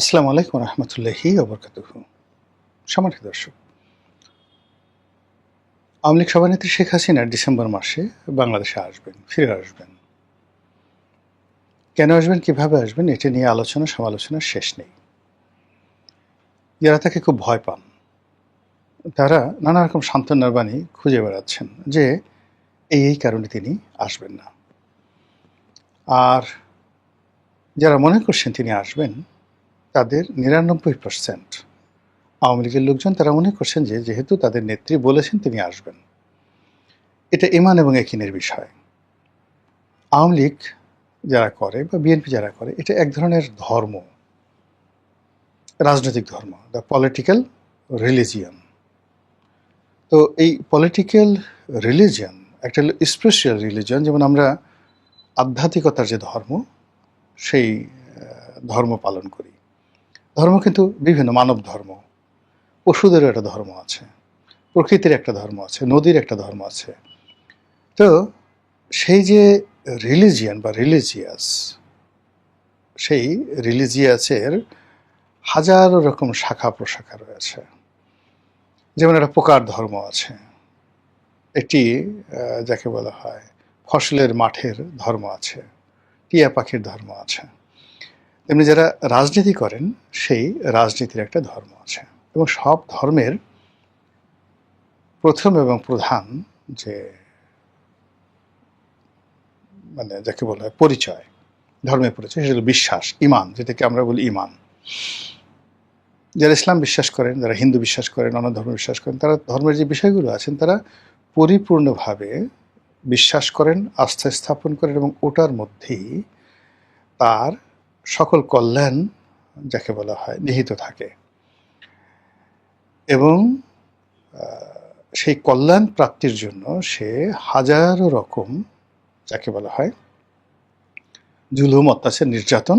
আসসালামু আলাইকুম রহমতুল্লাহি ওবরকাতুহু। সম্মানিত দর্শক, আওয়ামী লীগ সভানেত্রী শেখ হাসিনা ডিসেম্বর মাসে বাংলাদেশে আসবেন, ফিরে আসবেন। কেন আসবেন, কিভাবে আসবেন, এটা নিয়ে আলোচনা সমালোচনার শেষ নেই। যারা তাকে খুব ভয় পান তারা নানা রকম সান্ত্বনার বাণী খুঁজে বেড়াচ্ছেন যে এই কারণে তিনি আসবেন না। আর যারা মনে করছেন তিনি আসবেন তাদের ৯৯% আওয়ামী লীগের লোকজন, তারা মনে করছেন যে যেহেতু তাদের নেত্রী বলেছেন তিনি আসবেন, এটা ঈমান এবং ইয়াকিনের বিষয়। আওয়ামী লীগ যারা করে বা বিএনপি যারা করে, এটা এক ধরনের ধর্ম, রাজনৈতিক ধর্ম, দ্য পলিটিক্যাল রিলিজিয়ন। তো এই পলিটিক্যাল রিলিজিয়ন একটা হলো স্পিরিচুয়াল রিলিজিয়ন, যেমন আমরা আধ্যাত্মিকতার যে ধর্ম, সেই ধর্ম পালন করি। ধর্ম কিন্তু বিভিন্ন, মানব ধর্ম, পশুদেরও একটা ধর্ম আছে, প্রকৃতির একটা ধর্ম আছে, নদীর একটা ধর্ম আছে। তো সেই যে রিলিজিয়ান বা রিলিজিয়াস, সেই রিলিজিয়াসের হাজারো রকম শাখা প্রশাখা রয়েছে। যেমন একটা পোকার ধর্ম আছে, একটি যাকে বলা হয় ফসলের মাঠের ধর্ম আছে, টিয়া পাখির ধর্ম আছে। তেমনি যারা রাজনীতি করেন সেই রাজনীতির একটা ধর্ম আছে। এবং সব ধর্মের প্রথম এবং প্রধান যে মানে যাকে বলা হয় পরিচয়, ধর্মের পরিচয়, সেটা হলো বিশ্বাস, ইমান, যেটাকে আমরা বলি ইমান। যারা ইসলাম বিশ্বাস করেন, যারা হিন্দু বিশ্বাস করেন, অন্য ধর্ম বিশ্বাস করেন, তারা ধর্মের যে বিষয়গুলো আছেন তারা পরিপূর্ণভাবে বিশ্বাস করেন, আস্থা স্থাপন করেন, এবং ওটার মধ্যেই তার সকল কল্যাণ যাকে বলা হয় নিহিত থাকে। এবং সেই কল্যাণ প্রাপ্তির জন্য সে হাজারো রকম যাকে বলা হয় জুলুম, অত্যাচার, নির্যাতন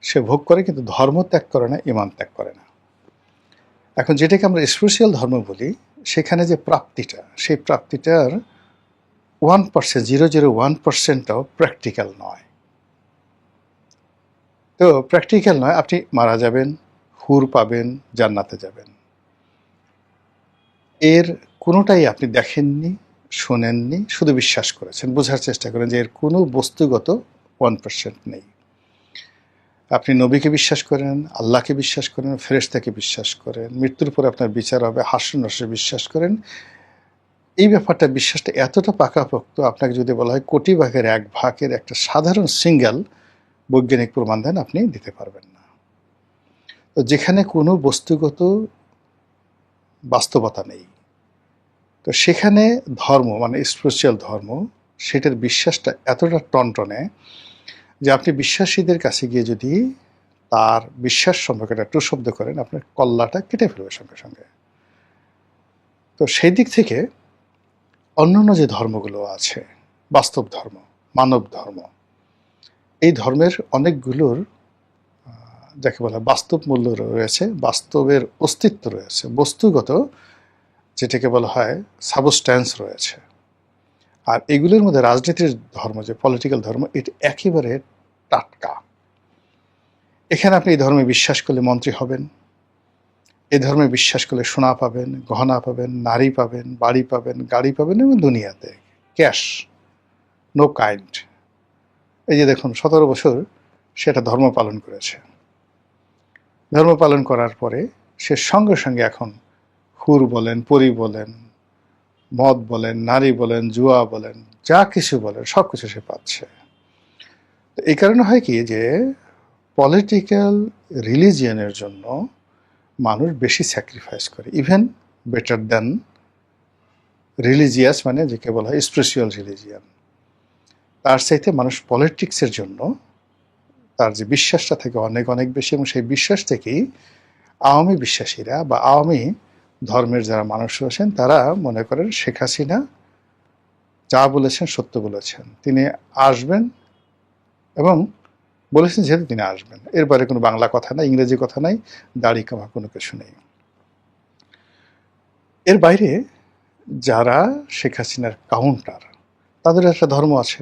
সে ভোগ করে, কিন্তু ধর্ম ত্যাগ করে না, ইমান ত্যাগ করে না। এখন যেটাকে আমরা স্পিরিচুয়াল ধর্ম বলি, সেখানে যে প্রাপ্তিটা, সেই প্রাপ্তিটার 1%, 0.01%টাও প্র্যাকটিক্যাল নয়। তো প্র্যাকটিক্যাল নয়, আপনি মারা যাবেন, হুর পাবেন, জান্নাতে যাবেন, এর কোনোটাই আপনি দেখেননি, শোনেননি, শুধু বিশ্বাস করেছেন, বোঝার চেষ্টা করেন যে এর কোনো বস্তুগত 1% নেই। আপনি নবীকে বিশ্বাস করেন, আল্লাহকে বিশ্বাস করেন, ফেরেশতাকে বিশ্বাস করেন, মৃত্যুর পরে আপনার বিচার হবে, হাস্য নস্যে বিশ্বাস করেন। এই ব্যাপারটা, বিশ্বাসটা এতটা পাকাপোক্ত, আপনাকে যদি বলা হয় কোটি ভাগের 1 ভাগের একটা সাধারণ সিঙ্গেল বৈজ্ঞানিক প্রমাণ দেন, আপনি দিতে পারবেন না। তো যেখানে কোনো বস্তুগত বাস্তবতা নেই, তো সেখানে ধর্ম মানে স্পিরিচুয়াল ধর্ম, সেটার বিশ্বাসটা এতটা টনটনে যে আপনি বিশ্বাসীদের কাছে গিয়ে যদি তার বিশ্বাস সম্পর্কে একটা টু শব্দ করেন, আপনার কল্লাটা কেটে ফেলবে সঙ্গে সঙ্গে। তো সেই দিক থেকে অন্যান্য যে ধর্মগুলো আছে, বাস্তব ধর্ম, মানব ধর্ম, এই ধর্মের অনেকগুলোর যাকে বলা বাস্তব মূল্য রয়েছে, বাস্তবের অস্তিত্ব রয়েছে, বস্তুগত যেটাকে বলা হয় সাবস্ট্যান্স রয়েছে। আর এগুলোর মধ্যে রাজনীতির ধর্ম, যে পলিটিক্যাল ধর্ম, এটা একেবারে টাটকা। এখানে আপনি এই ধর্মে বিশ্বাস করলে মন্ত্রী হবেন, এই ধর্মে বিশ্বাস করলে সোনা পাবেন, গহনা পাবেন, নারী পাবেন, বাড়ি পাবেন, গাড়ি পাবেন, এবং দুনিয়াতে ক্যাশ, নো কাইন্ড। এই যে দেখুন, 17 বছর সেটা ধর্ম পালন করেছে। ধর্ম পালন করার পরে সে সঙ্গে সঙ্গে এখন হুর বলেন, পরী বলেন, মদ বলেন, নারী বলেন, জুয়া বলেন, যা কিছু বলেন, সব কিছু সে পাচ্ছে। এই কারণে হয় কি, যে পলিটিক্যাল রিলিজিয়নের জন্য মানুষ বেশি স্যাক্রিফাইস করে, ইভেন বেটার দ্যান রিলিজিয়াস, মানে যে বলা হয় স্পিরিচুয়াল রিলিজিয়ান। তার চাইতে মানুষ পলিটিক্সের জন্য তার যে বিশ্বাসটা থাকে অনেক অনেক বেশি, এবং সেই বিশ্বাস থেকেই আওয়ামী বিশ্বাসীরা বা আওয়ামী ধর্মের যারা মানুষ রয়েছেন তারা মনে করেন শেখ হাসিনা যা বলেছেন সত্য বলেছেন, তিনি আসবেন, এবং বলেছেন যেহেতু তিনি আসবেন, এর বাইরে কোনো বাংলা কথা নাই, ইংরেজি কথা নাই, দাড়ি কামা কোনো কিছু নেই। এর বাইরে যারা শেখ হাসিনার কাউন্টার, তাদের একটা ধর্ম আছে।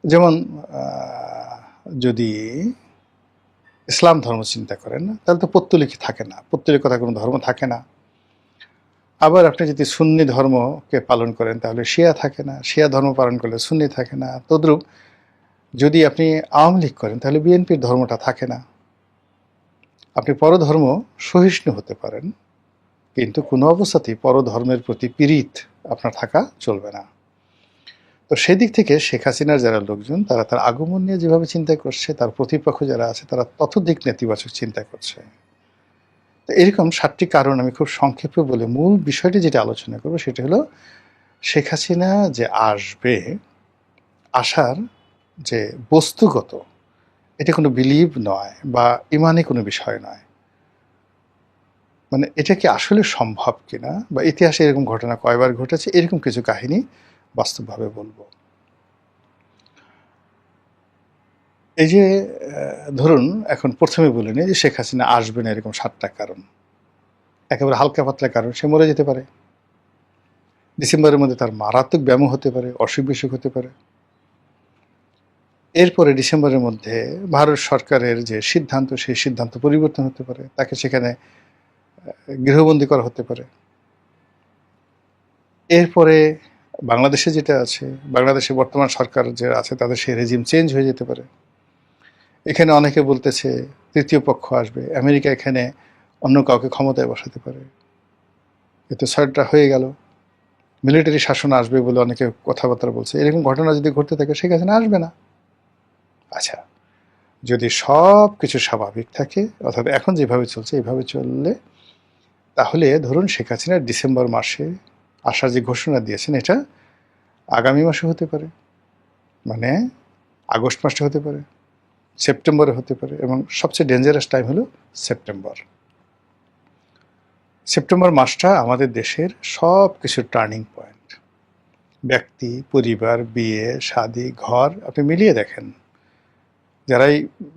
যেমন যদি ইসলাম ধর্ম চিন্তা করেন না, তাহলে তো পৌত্তলিকই থাকে না, পৌত্তলিকতা কোনো ধর্ম থাকে না। আবার আপনি যদি সুন্নি ধর্মকে পালন করেন তাহলে শিয়া থাকে না, শিয়া ধর্ম পালন করলে সুন্নি থাকে না। তদ্রূপ যদি আপনি আওয়ামী লীগ করেন তাহলে বিএনপির ধর্মটা থাকে না। আপনি পরধর্ম সহিষ্ণু হতে পারেন, কিন্তু কোনো অবস্থাতেই পরধর্মের প্রতি পীড়িত আপনার থাকা চলবে না। তো সেদিক থেকে শেখ হাসিনার যারা লোকজন তারা তার আগমন নিয়ে যেভাবে চিন্তা করছে, তার প্রতিপক্ষ যারা আছে তারা ততোধিক নেতিবাচক চিন্তা করছে। তো এরকম 7টি কারণ আমি খুব সংক্ষেপে বলে মূল বিষয়টি যেটা আলোচনা করবো সেটা হলো শেখ হাসিনা যে আসবে, আসার যে বস্তুগত, এটা কোনো বিলিভ নয় বা ইমানি কোনো বিষয় নয়। মানে এটা কি আসলে সম্ভব কিনা বা ইতিহাসে এরকম ঘটনা কয়বার ঘটেছে, এরকম কিছু কাহিনী বাস্তবভাবে বলবো। এই যে ধরুন এখন প্রথমে বলে নিই যে শেখ হাসিনা আসবে না, এরকম 7টা কারণ। একেবারে হালকা পাতলা কারণ, সে মরে যেতে পারে, ডিসেম্বরের মধ্যে তার মারাত্মক ব্যায়াম হতে পারে, অসুখ বিসুখ হতে পারে। এরপরে ডিসেম্বরের মধ্যে ভারত সরকারের যে সিদ্ধান্ত, সেই সিদ্ধান্ত পরিবর্তন হতে পারে, তাকে সেখানে গৃহবন্দী করা হতে পারে। এরপরে বাংলাদেশে যেটা আছে, বাংলাদেশে বর্তমান সরকার যে আছে তাদের সেই রেজিম চেঞ্জ হয়ে যেতে পারে। এখানে অনেকে বলতেছে তৃতীয় পক্ষ আসবে, আমেরিকা এখানে অন্য কাউকে ক্ষমতায় বসাতে পারে। এতে 6টা হয়ে গেল। মিলিটারি শাসন আসবে বলে অনেকে কথাবার্তা বলছে। এরকম ঘটনা যদি ঘটতে থাকে শেখ হাসিনা আসবে না। আচ্ছা, যদি সব কিছু স্বাভাবিক থাকে, অর্থাৎ এখন যেভাবে চলছে এইভাবে চললে, তাহলে ধরুন শেখ হাসিনা ডিসেম্বর মাসে আসার যে ঘোষণা দিয়েছেন এটা আগামী মাসে হতে পারে, মানে আগস্ট মাসে হতে পারে, সেপ্টেম্বরে হতে পারে, এবং সবচেয়ে ডেঞ্জারাস টাইম হলো সেপ্টেম্বর। সেপ্টেম্বর মাসটা আমাদের দেশের সব কিছুর টার্নিং পয়েন্ট। ব্যক্তি, পরিবার, বিয়ে, শাদী, ঘর, আপনি মিলিয়ে দেখেন। যারাই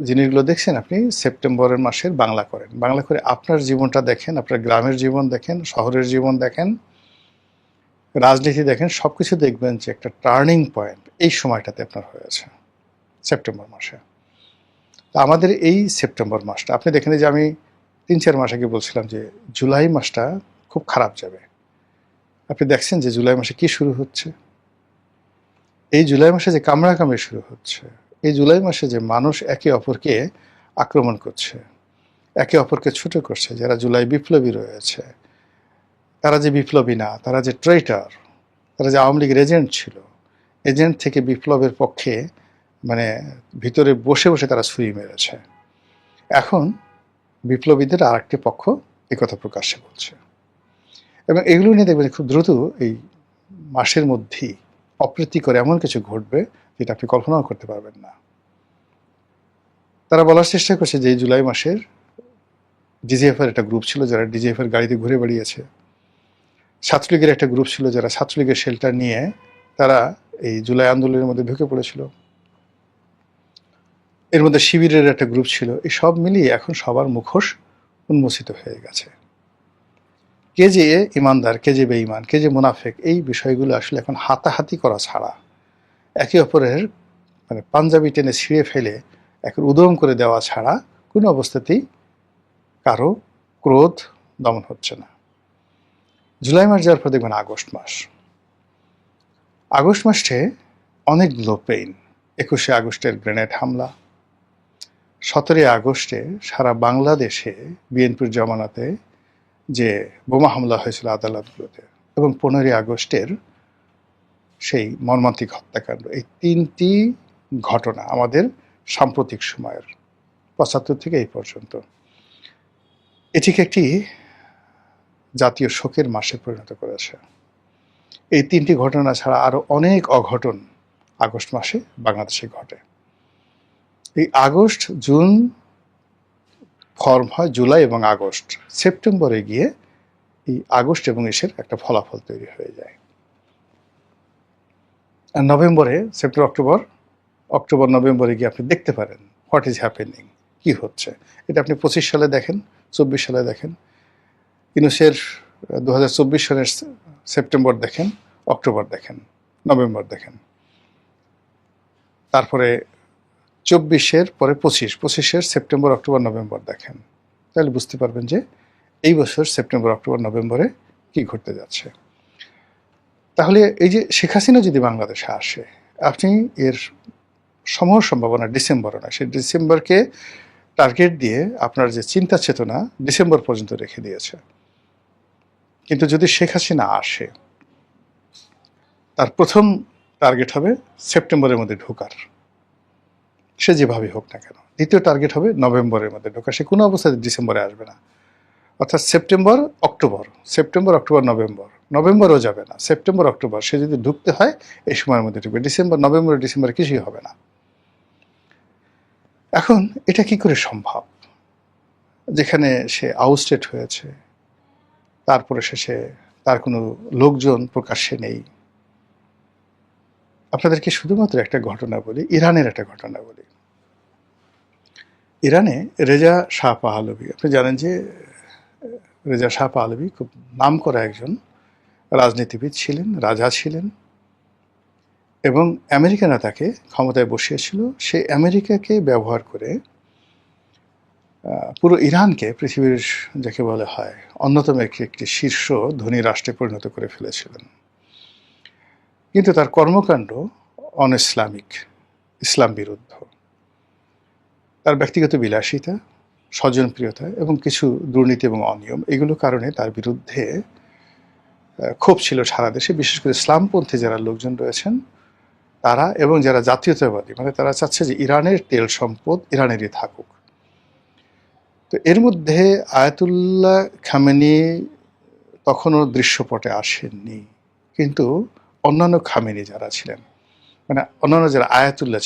জিনিসগুলো দেখছেন, আপনি সেপ্টেম্বরের মাসের বাংলা করেন, বাংলা করে আপনার জীবনটা দেখেন, আপনার গ্রামের জীবন দেখেন, শহরের জীবন দেখেন, রাজনীতি দেখেন, সব কিছু দেখবেন যে একটা টার্নিং পয়েন্ট এই সময়টাতে আপনার হয়েছে সেপ্টেম্বর মাসে। তো আমাদের এই সেপ্টেম্বর মাসটা আপনি দেখেন যে আমি 3-4 মাস আগে বলছিলাম যে জুলাই মাসটা খুব খারাপ যাবে। আপনি দেখছেন যে জুলাই মাসে কি শুরু হচ্ছে। এই জুলাই মাসে যে কামড়াকামড়ি শুরু হচ্ছে, এই জুলাই মাসে যে মানুষ একে অপরকে আক্রমণ করছে, একে অপরকে ছোট করছে, যারা জুলাই বিপ্লবী রয়েছে, তারা যে বিপ্লবী না, তারা যে ট্রেইটার, তারা যে আওয়ামী লীগের এজেন্ট ছিল, এজেন্ট থেকে বিপ্লবের পক্ষে মানে ভিতরে বসে বসে তারা ছুরি মেরেছে। এখন বিপ্লবীদের আর একটি পক্ষ একথা প্রকাশ্যে বলছে, এবং এগুলো নিয়ে দেখবেন খুব দ্রুত এই মাসের মধ্যেই অপ্রীতিকর এমন কিছু ঘটবে যেটা আপনি কল্পনাও করতে পারবেন না। তারা বলার চেষ্টা করছে যে এই জুলাই মাসের ডিজিএফের একটা গ্রুপ ছিল যারা ডিজিএফের গাড়িতে ঘুরে বেড়িয়েছে, ছাত্রলীগের একটা গ্রুপ ছিল যারা ছাত্রলীগের শেল্টার নিয়ে তারা এই জুলাই আন্দোলনের মধ্যে ঢুকে পড়েছিল, এর মধ্যে শিবিরের একটা গ্রুপ ছিল। এই সব মিলিয়ে এখন সবার মুখোশ উন্মোচিত হয়ে গেছে। কে যে ইমানদার, কে যে বেঈমান, কে যে মুনাফেক, এই বিষয়গুলো আসলে এখন হাতাহাতি করা ছাড়া, একে অপরের মানে পাঞ্জাবি টেনে ছিঁড়ে ফেলে এক উদম করে দেওয়া ছাড়া কোনো অবস্থাতেই কারো ক্রোধ দমন হচ্ছে না। জুলাই মাস যাওয়ার পর দেখবেন আগস্ট মাস। আগস্ট মাসে অনেকগুলো পেইন। 21শে আগস্টের গ্রেনেড হামলা, 17ই আগস্টে সারা বাংলাদেশে বিএনপির জমানাতে যে বোমা হামলা হয়েছিল আদালতগুলোতে, এবং 15ই আগস্টের সেই মর্মান্তিক হত্যাকাণ্ড, এই 3টি ঘটনা আমাদের সাম্প্রতিক সময়ের 75 থেকে এই পর্যন্ত এটিকে একটি জাতীয় শোকের মাসে পরিণত করেছে। এই 3টি ঘটনা ছাড়া আরও অনেক অঘটন আগস্ট মাসে বাংলাদেশে ঘটে। এই আগস্ট জুন ফর্ম হয় জুলাই এবং আগস্ট, সেপ্টেম্বরে গিয়ে এই আগস্ট এবং এসের একটা ফলাফল তৈরি হয়ে যায়। আর নভেম্বরে, সেপ্টেম্বর অক্টোবর নভেম্বরে গিয়ে আপনি দেখতে পারেন হোয়াট ইজ হ্যাপেনিং, কি হচ্ছে। এটা আপনি 25 সালে দেখেন, 24 সালে দেখেন, ইউনূসের 2024 সালের সেপ্টেম্বর দেখেন, অক্টোবর দেখেন, নভেম্বর দেখেন, তারপরে 24-এর পরে 25-এর সেপ্টেম্বর, অক্টোবর, নভেম্বর দেখেন, তাহলে বুঝতে পারবেন যে এই বছর সেপ্টেম্বর, অক্টোবর, নভেম্বরে কি ঘটতে যাচ্ছে। তাহলে এই যে শেখ হাসিনা যদি বাংলাদেশে আসে, আপনি এর সমূহ সম্ভাবনা ডিসেম্বরে না, সেই ডিসেম্বরকে টার্গেট দিয়ে আপনার যে চিন্তা চেতনা ডিসেম্বর পর্যন্ত রেখে দিয়েছে। কিন্তু যদি শেখ হাসিনা আসে, তার প্রথম টার্গেট হবে সেপ্টেম্বরের মধ্যে ঢোকার, সে যেভাবে হোক না কেন। দ্বিতীয় টার্গেট হবে নভেম্বরের মধ্যে ঢোকা, সে কোনো অবস্থায় ডিসেম্বরে আসবে না। অর্থাৎ সেপ্টেম্বর, অক্টোবর, নভেম্বরেও যাবে না, সেপ্টেম্বর, অক্টোবর, সে যদি ঢুকতে হয় এই সময়ের মধ্যে ঢুকবে। ডিসেম্বরে কিছুই হবে না। এখন এটা কি করে সম্ভব, যেখানে সে আউটস্টেট হয়েছে, তারপরে শেষে তার কোনো লোকজন প্রকাশ্যে নেই। আপনাদেরকে শুধুমাত্র একটা ঘটনা বলি, ইরানের একটা ঘটনা বলি। ইরানে রেজা শাহ পাহলভি, আপনি জানেন যে রেজা শাহ পাহলভি খুব নামকরা একজন রাজনীতিবিদ ছিলেন, রাজা ছিলেন, এবং আমেরিকানরা তাকে ক্ষমতায় বসিয়েছিল। সে আমেরিকাকে ব্যবহার করে পুরো ইরানকে পৃথিবীর যাকে বলা হয় অন্যতম একটি শীর্ষ ধনী রাষ্ট্রে পরিণত করে ফেলেছিলেন। কিন্তু তার কর্মকাণ্ড অনইসলামিক, ইসলাম বিরুদ্ধ। তার ব্যক্তিগত বিলাসিতা, স্বজনপ্রিয়তা এবং কিছু দুর্নীতি এবং অনিয়ম, এগুলো কারণে তার বিরুদ্ধে ক্ষোভ ছিল সারা দেশে। বিশেষ করে ইসলামপন্থী যারা লোকজন রয়েছেন তারা, এবং যারা জাতীয়তাবাদী, মানে তারা চাচ্ছে যে ইরানের তেল সম্পদ ইরানেরই থাকুক। তো এর মধ্যে আয়াতুল্লাহ খামেনি তখনও দৃশ্যপটে আসেননি, কিন্তু অন্যান্য খামেনি যারা ছিলেন, মানে অন্যান্য যারা আয়াতুল্লাহ